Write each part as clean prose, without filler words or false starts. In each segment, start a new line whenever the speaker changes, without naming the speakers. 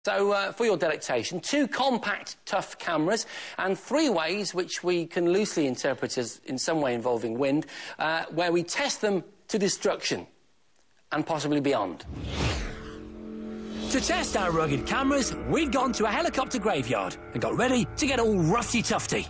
So, for your delectation, 2 compact, tough cameras and 3 ways which we can loosely interpret as in some way involving wind, where we test them to destruction and possibly beyond.
To test our rugged cameras, we'd gone to a helicopter graveyard and got ready to get all roughy-tufty.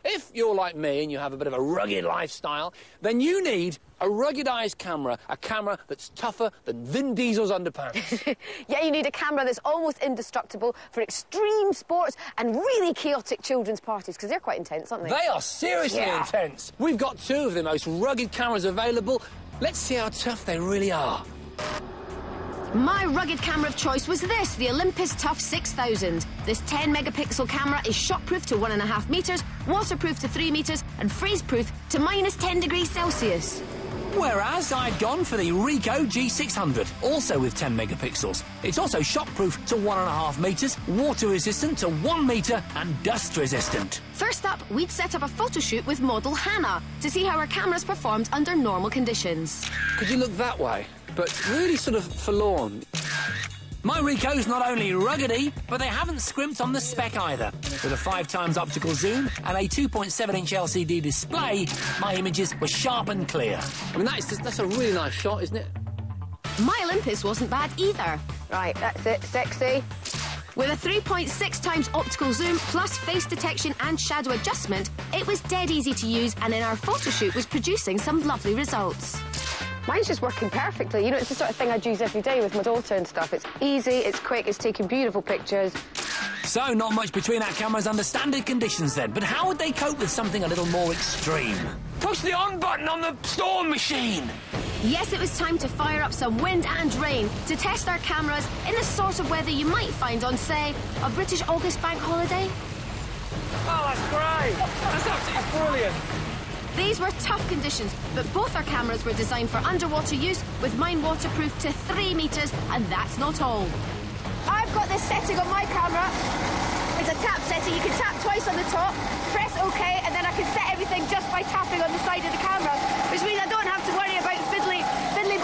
If you're like me and you have a bit of a rugged lifestyle, then you need a ruggedised camera, a camera that's tougher than Vin Diesel's underpants.
Yeah, you need a camera that's almost indestructible for extreme sports and really chaotic children's parties, because they're quite intense, aren't they?
They are seriously intense. We've got 2 of the most rugged cameras available. Let's see how tough they really are.
My rugged camera of choice was this, the Olympus Tough 6000. This 10-megapixel camera is shockproof to 1.5 metres, waterproof to 3 metres, and freeze-proof to -10 degrees Celsius.
Whereas I'd gone for the Ricoh G600, also with 10 megapixels. It's also shockproof to 1.5 metres, water-resistant to 1 metre, and dust-resistant.
First up, we'd set up a photo shoot with model Hannah to see how her cameras performed under normal conditions.
Could you look that way? But really sort of forlorn.
My Ricoh's not only ruggedy, but they haven't scrimped on the spec either. With a 5x optical zoom and a 2.7-inch LCD display, my images were sharp and clear.
I mean, that's a really nice shot, isn't it?
My Olympus wasn't bad either. Right, that's it, sexy. With a 3.6x optical zoom, plus face detection and shadow adjustment, it was dead easy to use, and in our photo shoot was producing some lovely results. Mine's just working perfectly. You know, it's the sort of thing I'd use every day with my daughter and stuff. It's easy, it's quick, it's taking beautiful pictures.
So, not much between our cameras under standard conditions then, but how would they cope with something a little more extreme? Push the on button on the storm machine!
Yes, it was time to fire up some wind and rain to test our cameras in the sort of weather you might find on, say, a British August bank holiday.
Oh, that's great! That's absolutely brilliant!
These were tough conditions, but both our cameras were designed for underwater use, with mine waterproof to 3 metres, and that's not all. I've got this setting on my camera. It's a tap setting. You can tap twice on the top, press OK, and then I can set everything just by tapping on the side of the camera, which means I don't have to worry about fiddly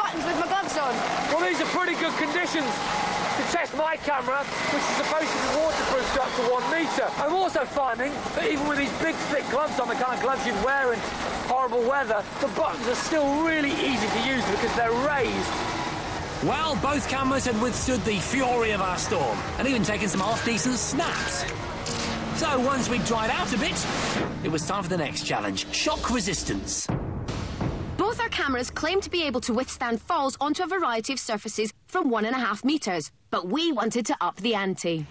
buttons with my gloves on.
Well, these are pretty good conditions to test my camera, which is supposed to be waterproof to up to 1 metre. I'm also finding that even with these big, thick gloves on, the kind of gloves you'd wear in horrible weather, the buttons are still really easy to use because they're raised. Well, both cameras had withstood the fury of our storm, and even taken some half-decent snaps. So once we'd dried out a bit, it was time for the next challenge, shock resistance.
Both our cameras claim to be able to withstand falls onto a variety of surfaces from 1.5 metres, but we wanted to up the ante.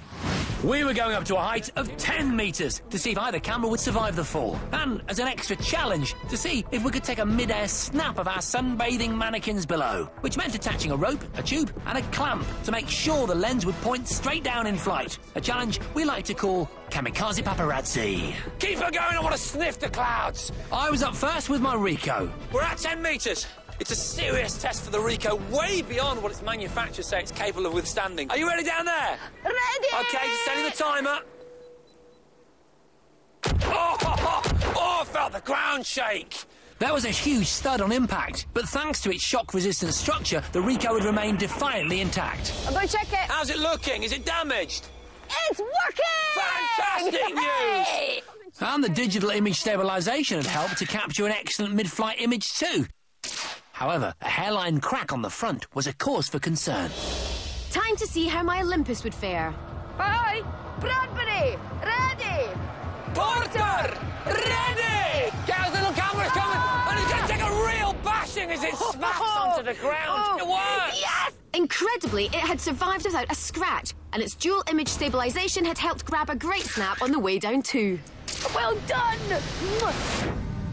We were going up to a height of 10 metres to see if either camera would survive the fall, and as an extra challenge to see if we could take a mid-air snap of our sunbathing mannequins below, which meant attaching a rope, a tube and a clamp to make sure the lens would point straight down in flight, a challenge we like to call kamikaze paparazzi. Keep her going, I want to sniff the clouds. I was up first with my Ricoh. We're at 10 metres. It's a serious test for the Ricoh, way beyond what its manufacturers say it's capable of withstanding. Are you ready down there?
Ready!
OK, just setting the timer. Oh, I felt the ground shake. That was a huge stud on impact, but thanks to its shock-resistant structure, the Ricoh had remained defiantly intact.
I'm going to check it.
How's it looking? Is it damaged?
It's working!
Fantastic news! And the digital image stabilisation had helped to capture an excellent mid-flight image too. However, a hairline crack on the front was a cause for concern.
Time to see how my Olympus would fare. Hi! Bradbury! Ready!
Porter! Ready! Get little camera's coming! And it's going to take a real bashing as it smacks onto the ground. It works!
Yes! Incredibly, it had survived without a scratch, and its dual image stabilisation had helped grab a great snap on the way down too. Well done!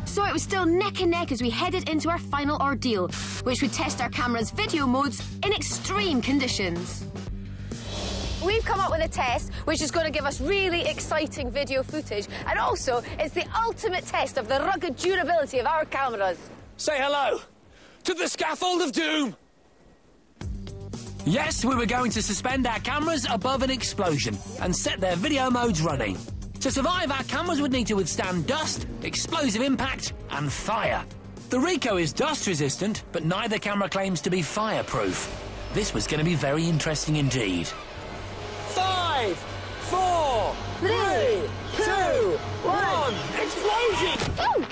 So it was still neck and neck as we headed into our final ordeal, which would test our camera's video modes in extreme conditions. We've come up with a test which is going to give us really exciting video footage, and also it's the ultimate test of the rugged durability of our cameras.
Say hello to the scaffold of doom. Yes, we were going to suspend our cameras above an explosion and set their video modes running. To survive, our cameras would need to withstand dust, explosive impact and fire. The Ricoh is dust-resistant, but neither camera claims to be fireproof. This was going to be very interesting indeed. 5,
5, 4, 3, 2, 1. Explosion!
Oh!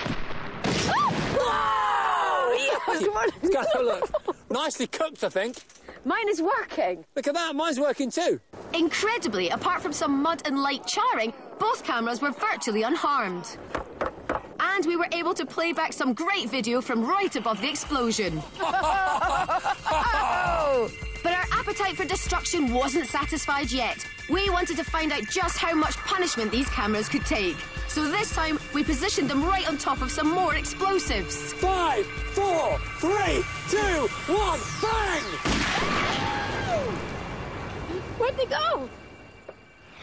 Oh!
Come on.
Let's go have a look. Nicely cooked, I think.
Mine is working.
Look at that, mine's working too.
Incredibly, apart from some mud and light charring, both cameras were virtually unharmed. And we were able to play back some great video from right above the explosion. But our appetite for destruction wasn't satisfied yet. We wanted to find out just how much punishment these cameras could take. So this time, we positioned them right on top of some more explosives.
5, 4, 3, 2, 1, bang!
Where'd they go?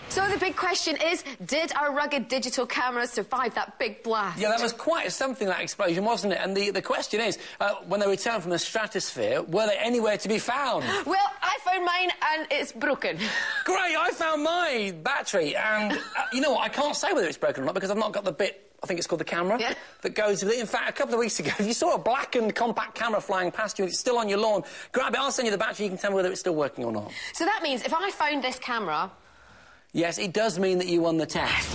So the big question is, did our rugged digital cameras survive that big blast?
Yeah, that was quite something, that explosion, wasn't it? And the question is, when they returned from the stratosphere, were they anywhere to be found?
Well, I found mine and it's broken.
Great, I found my battery and, you know what, I can't say whether it's broken or not because I've not got the bit, I think it's called the camera, that goes with it. In fact, a couple of weeks ago, if you saw a blackened compact camera flying past you and it's still on your lawn, grab it, I'll send you the battery, you can tell me whether it's still working or not.
So that means if I found this camera...
Yes, it does mean that you won the test.